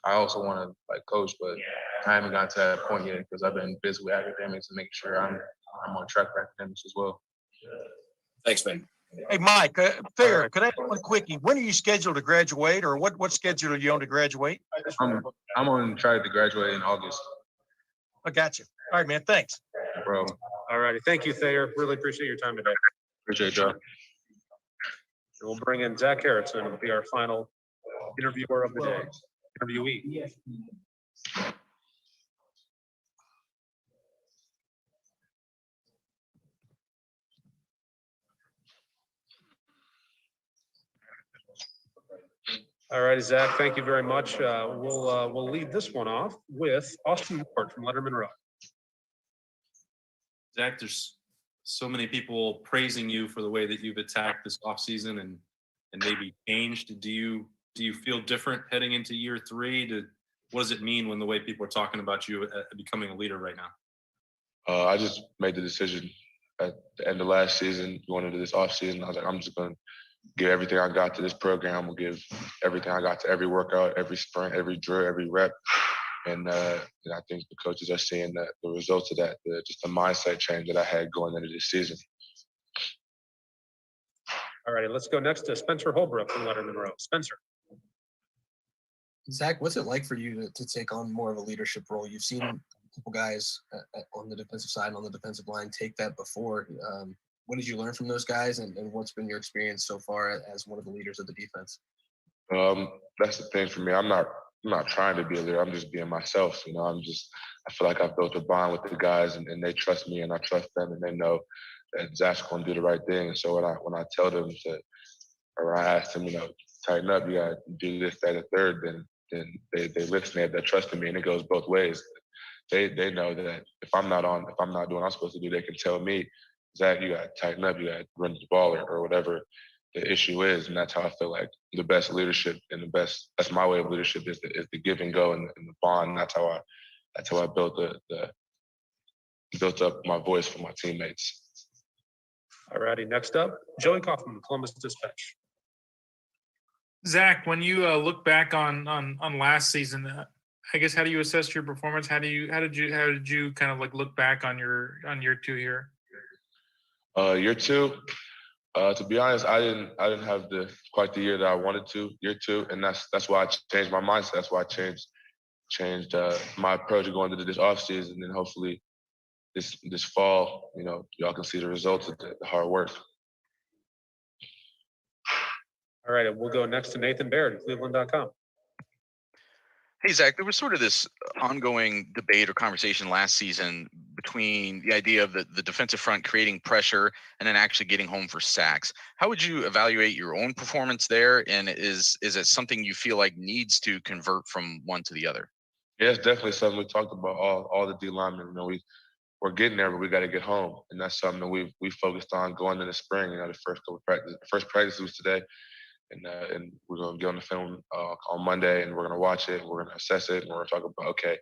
I also want to like coach, but I haven't gotten to that point yet because I've been busy with academics and making sure I'm on track for academics as well. Thanks, man. Hey, Mike, Thayer, could I have one quickie? When are you scheduled to graduate, or what schedule are you on to graduate? I'm on track to graduate in August. I got you. All right, man. Thanks. No problem. All righty, thank you, Thayer. Really appreciate your time today. Appreciate it, Joe. And we'll bring in Zach Harrison, who will be our final interviewer of the day, interviewee. All righty, Zach, thank you very much. We'll lead this one off with Austin Ward from Letterman Row. Zach, there's so many people praising you for the way that you've attacked this offseason and maybe changed. Do you feel different heading into year 3? What does it mean when the way people are talking about you becoming a leader right now? I just made the decision at the end of last season, going into this offseason. I was like, I'm just going to give everything I got to this program. I'm going to give everything I got to every workout, every sprint, every drill, every rep. And I think the coaches are seeing the results of that, just the mindset change that I had going into this season. All righty, let's go next to Spencer Holbrook from Letterman Row. Spencer. Zach, what's it like for you to take on more of a leadership role? You've seen a couple guys on the defensive side and on the defensive line take that before. What did you learn from those guys, and what's been your experience so far as one of the leaders of the defense? That's the thing for me. I'm not trying to be a leader. I'm just being myself. I feel like I've built a bond with the guys, and they trust me, and I trust them, and they know that Zach's going to do the right thing. And so when I tell them or I ask them, tighten up, you got to do this, that, and third, then then they listen, they have that trust in me, and it goes both ways. They know that if I'm not doing what I'm supposed to do, they can tell me, Zach, you got to tighten up, you got to run the ball or whatever the issue is. And that's how I feel like the best leadership and that's my way of leadership is the give and go and the bond. That's how I built up my voice for my teammates. All righty, next up, Joey Kaufman, Columbus Dispatch. Zach, when you look back on last season, I guess how do you assess your performance? How did you kind of like look back on year two here? Year two, to be honest, I didn't have quite the year that I wanted to. Year two, and that's why I changed my mindset. That's why I changed my approach going into this offseason, and then hopefully this fall, y'all can see the results of the hard work. All right, we'll go next to Nathan Baird, Cleveland.com. Hey, Zach, there was sort of this ongoing debate or conversation last season between the idea of the defensive front creating pressure and then actually getting home for sacks. How would you evaluate your own performance there? And is it something you feel like needs to convert from one to the other? Yeah, it's definitely something we talked about, all the D linemen. We're getting there, but we got to get home. And that's something that we focused on going into spring. The first practice was today. And we're going to get on the film on Monday, and we're going to watch it, and we're going to assess it, and we're going to talk about, okay,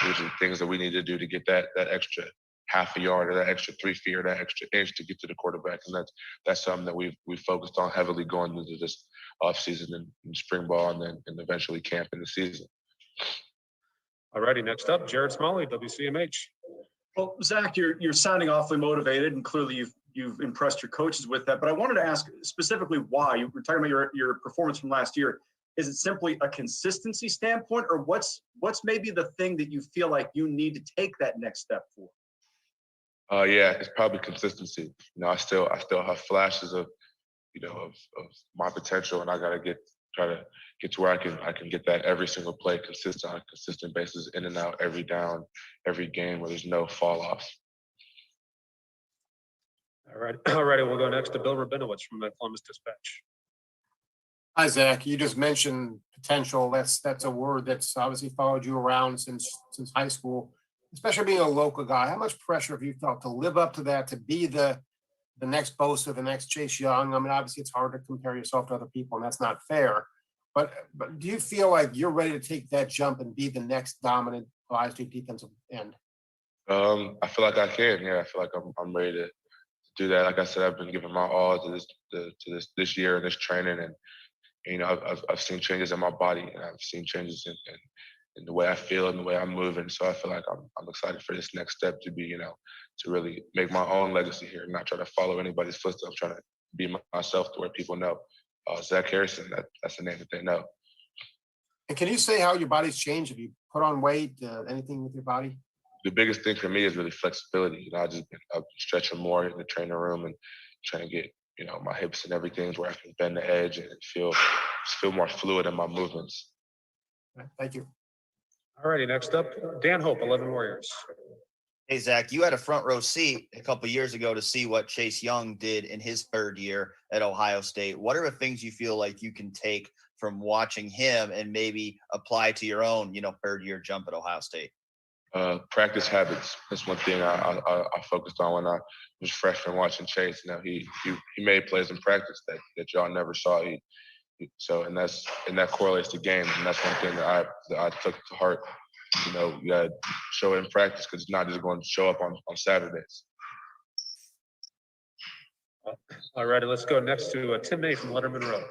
these are the things that we need to do to get that extra half a yard or that extra 3 feet or that extra inch to get to the quarterback. And that's something that we've focused on heavily going into this offseason and spring ball and eventually camp in the season. All righty, next up, Jared Smalley, WCMH. Well, Zach, you're sounding awfully motivated, and clearly you've impressed your coaches with that. But I wanted to ask specifically why. You were talking about your performance from last year. Is it simply a consistency standpoint, or what's maybe the thing that you feel like you need to take that next step for? Yeah, it's probably consistency. I still have flashes of my potential, and I gotta try to get to where I can get that every single play consistent on a consistent basis, in and out, every down, every game where there's no fall off. All righty, we'll go next to Bill Rabinowitz from the Columbus Dispatch. Hi, Zach. You just mentioned potential. That's a word that's obviously followed you around since high school, especially being a local guy. How much pressure have you felt to live up to that, to be the next Bosa, the next Chase Young? I mean, obviously it's hard to compare yourself to other people, and that's not fair. But do you feel like you're ready to take that jump and be the next dominant Ohio State defensive end? I feel like I can. Yeah, I feel like I'm ready to do that. Like I said, I've been giving my all to this year and this training, and I've seen changes in my body, and I've seen changes in the way I feel and the way I'm moving. So I feel like I'm excited for this next step to be, to really make my own legacy here, not try to follow anybody's footsteps. I'm trying to be myself to where people know Zach Harrison. That's the name that they know. And can you say how your body's changed? Have you put on weight? Anything with your body? The biggest thing for me is really flexibility. I've been stretching more in the training room and trying to get, my hips and everything where I can bend the edge and feel more fluid in my movements. Thank you. All righty, next up, Dan Hope, 11 Warriors. Hey, Zach, you had a front row seat a couple of years ago to see what Chase Young did in his third year at Ohio State. What are the things you feel like you can take from watching him and maybe apply to your own, third year jump at Ohio State? Practice habits. That's one thing I focused on when I was a freshman watching Chase. He made plays in practice that y'all never saw. And that correlates to games, and that's one thing that I took to heart. You got to show it in practice, because it's not just going to show up on Saturdays. All righty, let's go next to Tim May from Letterman Row.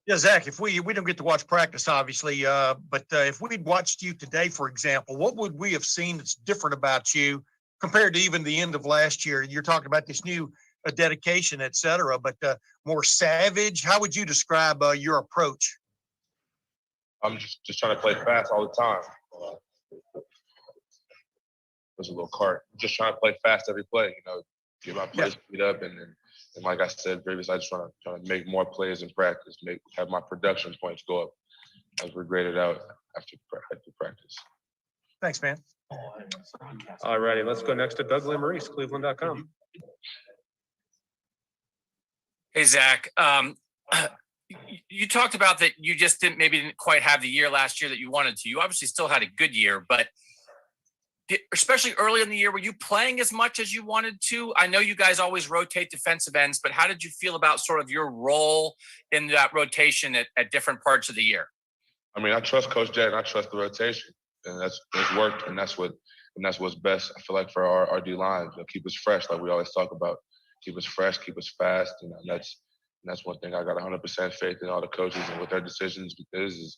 Yeah, Zach, if we don't get to watch practice, obviously, but if we'd watched you today, for example, what would we have seen that's different about you compared to even the end of last year? You're talking about this new dedication, et cetera, but more savage. How would you describe your approach? I'm just trying to play fast all the time. There's a little cart. I'm just trying to play fast every play, get my play speed up, and like I said previously, I just trying to make more plays in practice, have my production points go up as we're graded out after practice. Thanks, man. All righty, let's go next to Doug Lamarice, Cleveland.com. Hey, Zach. You talked about that you just didn't quite have the year last year that you wanted to. You obviously still had a good year, but especially early in the year, were you playing as much as you wanted to? I know you guys always rotate defensive ends, but how did you feel about sort of your role in that rotation at different parts of the year? I mean, I trust Coach Jay and I trust the rotation, and that's worked, and that's what's best. I feel like for our D line, keep us fresh, like we always talk about, keep us fresh, keep us fast, and that's one thing I got 100% faith in all the coaches and what their decisions is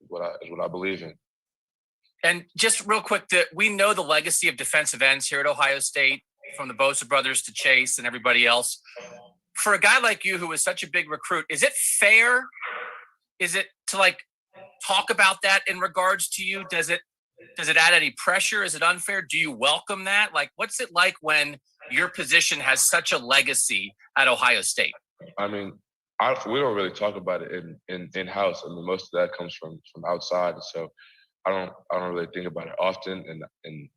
what I believe in. And just real quick, we know the legacy of defensive ends here at Ohio State, from the Bosa brothers to Chase and everybody else. For a guy like you who was such a big recruit, is it fair? Is it to like talk about that in regards to you? Does it add any pressure? Is it unfair? Do you welcome that? Like, what's it like when your position has such a legacy at Ohio State? I mean, we don't really talk about it in house. I mean, most of that comes from outside, and so I don't really think about it often, and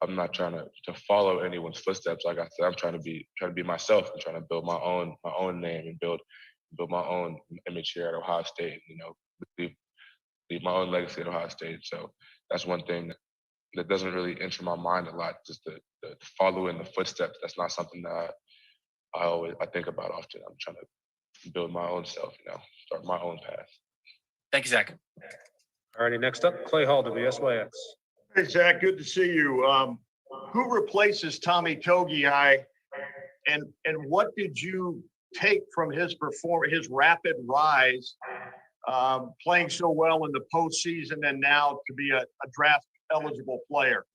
I'm not trying to follow anyone's footsteps. Like I said, I'm trying to be myself and trying to build my own name and build my own image here at Ohio State. You know, leave my own legacy at Ohio State. So that's one thing that doesn't really enter my mind a lot. Just to follow in the footsteps. That's not something that I think about often. I'm trying to build my own self. You know, start my own path. Thank you, Zach. All righty, next up, Clay Hall, WSYX. Hey, Zach, good to see you. Who replaces Tommy Togiai, and what did you take from his his rapid rise, playing so well in the postseason and now to be a draft eligible player?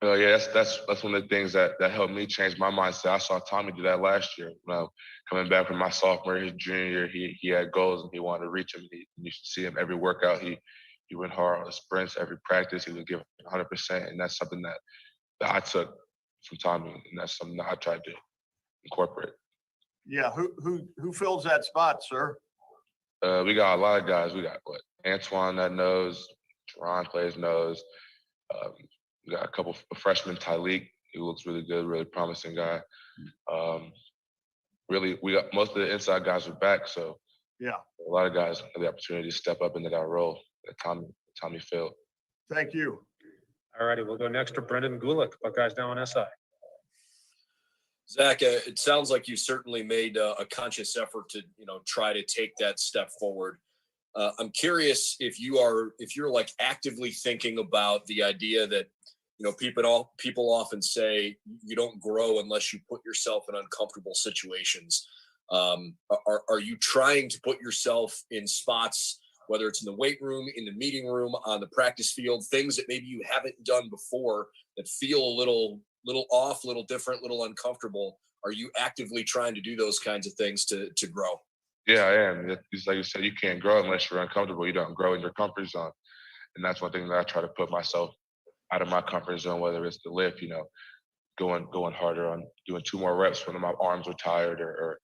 Yeah, that's one of the things that helped me change my mindset. I saw Tommy do that last year. You know, coming back from my sophomore, his junior year, he had goals and he wanted to reach them. You should see him every workout. He went hard on the sprints, every practice. He would give 100%, and that's something that I took from Tommy, and that's something that I tried to incorporate. Yeah, who fills that spot, sir? We got a lot of guys. We got Antoine that knows. Teron plays knows. We got a couple of freshmen, Tyleek, who looks really good, really promising guy. Really, we got most of the inside guys are back, so yeah, a lot of guys have the opportunity to step up into that role that Tommy filled. Thank you. All righty, we'll go next to Brendan Gulick, BuckeyesNow on SI. Zach, it sounds like you certainly made a conscious effort to, try to take that step forward. I'm curious if you're like actively thinking about the idea that, people often say you don't grow unless you put yourself in uncomfortable situations. Are you trying to put yourself in spots, whether it's in the weight room, in the meeting room, on the practice field, things that maybe you haven't done before that feel a little off, little different, little uncomfortable? Are you actively trying to do those kinds of things to grow? Yeah, I am. It's like you said, you can't grow unless you're uncomfortable. You don't grow in your comfort zone. And that's one thing that I try to put myself out of my comfort zone, whether it's the lift, going harder on doing 2 more reps when my arms are tired, or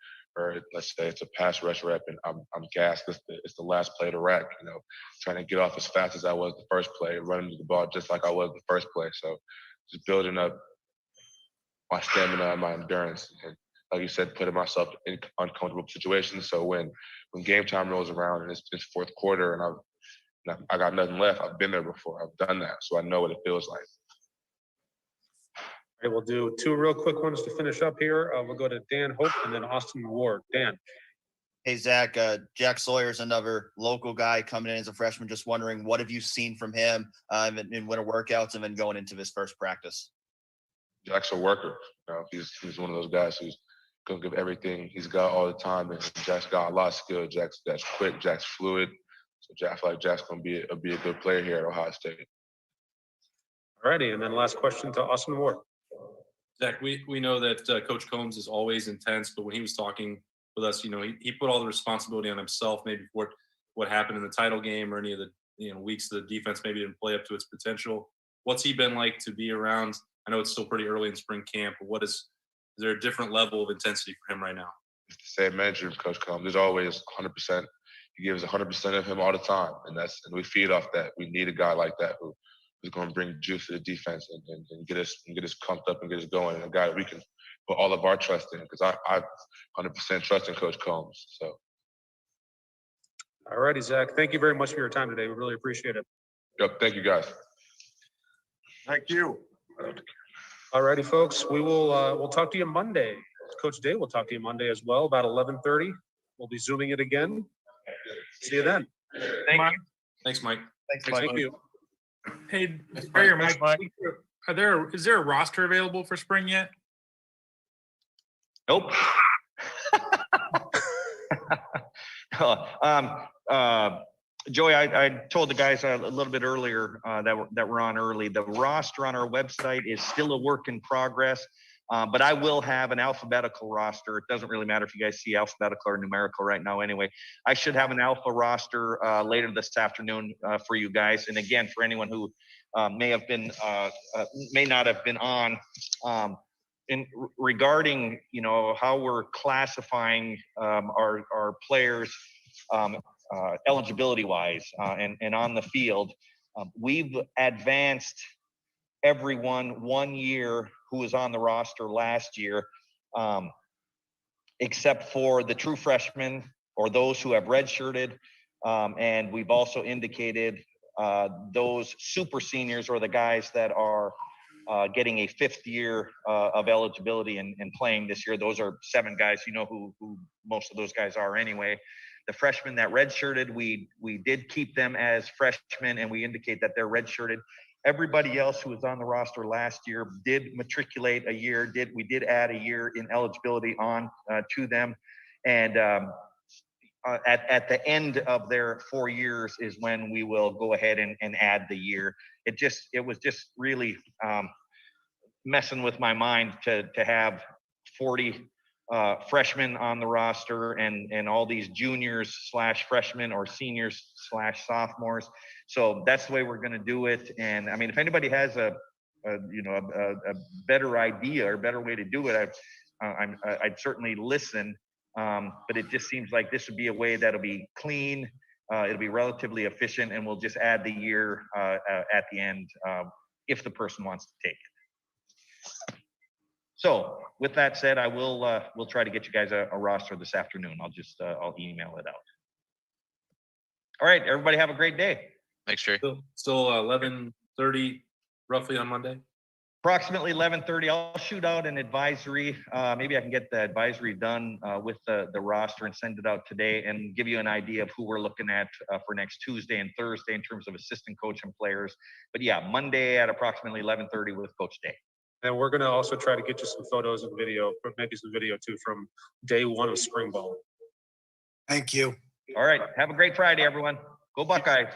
let's say it's a pass rush rep and I'm gassed. It's the last play of the rack, trying to get off as fast as I was the first play, running to the ball just like I was the first play. So just building up my stamina and my endurance. And like you said, putting myself in uncomfortable situations. So when game time rolls around and it's fourth quarter and I got nothing left, I've been there before. I've done that. So I know what it feels like. All right, we'll do 2 real quick ones to finish up here. We'll go to Dan Holt and then Austin Ward. Dan. Hey, Zach, Jack Sawyer's another local guy coming in as a freshman. Just wondering, what have you seen from him in winter workouts and then going into his first practice? Jack's a worker. He's one of those guys who's going to give everything he's got all the time. And Jack's got a lot of skill. Jack's quick. Jack's fluid. So I feel like Jack's going to be a good player here at Ohio State. All righty, and then last question to Austin Ward. Zach, we know that Coach Coombs is always intense, but when he was talking with us, he put all the responsibility on himself, maybe for what happened in the title game or any of the weeks the defense maybe didn't play up to its potential. What's he been like to be around? I know it's still pretty early in spring camp, but is there a different level of intensity for him right now? It's the same manager, Coach Coombs. There's always 100%. He gives 100% of him all the time, and we feed off that. We need a guy like that who's going to bring juice to the defense and get us pumped up and get us going, and a guy that we can put all of our trust in, because I 100% trust in Coach Coombs. So All righty, Zach. Thank you very much for your time today. We really appreciate it. Yep. Thank you, guys. Thank you. All righty, folks. We'll talk to you Monday. Coach Day will talk to you Monday as well, about 11:30. We'll be Zooming it again. See you then. Thank you. Thanks, Mike. Thanks, Thank Mike. you. Hey, Freyr, Mike, is there a roster available for spring yet? Nope. Joey, I told the guys a little bit earlier that we're on early. The roster on our website is still a work in progress, but I will have an alphabetical roster. It doesn't really matter if you guys see alphabetical or numerical right now anyway. I should have an alpha roster later this afternoon for you guys. And again, for anyone who may not have been on, regarding how we're classifying our players eligibility wise and on the field, we've advanced everyone 1 year who was on the roster last year, except for the true freshmen or those who have redshirted, and we've also indicated those super seniors or the guys that are getting a 5th year of eligibility and playing this year. Those are 7 guys. You know who most of those guys are anyway. The freshmen that redshirted, we did keep them as freshmen, and we indicate that they're redshirted. Everybody else who was on the roster last year did matriculate a year. We did add a year in eligibility on to them, and at the end of their 4 years is when we will go ahead and add the year. It was just really messing with my mind to have 40 freshmen on the roster and all these juniors / freshmen or seniors / sophomores. So that's the way we're going to do it. And I mean, if anybody has a better idea or better way to do it, I'd certainly listen. But it just seems like this would be a way that'll be clean. It'll be relatively efficient, and we'll just add the year at the end if the person wants to take it. So with that said, I will we'll try to get you guys a roster this afternoon. I'll email it out. All right, everybody have a great day. Thanks, Jerry. Still 11:30 roughly on Monday. Approximately 11:30. I'll shoot out an advisory. Maybe I can get the advisory done with the roster and send it out today and give you an idea of who we're looking at for next Tuesday and Thursday in terms of assistant coach and players. But yeah, Monday at approximately 11:30 with Coach Day. And we're going to also try to get you some photos and video, maybe some video too, from day 1 of spring ball. Thank you. All right. Have a great Friday, everyone. Go Buckeyes.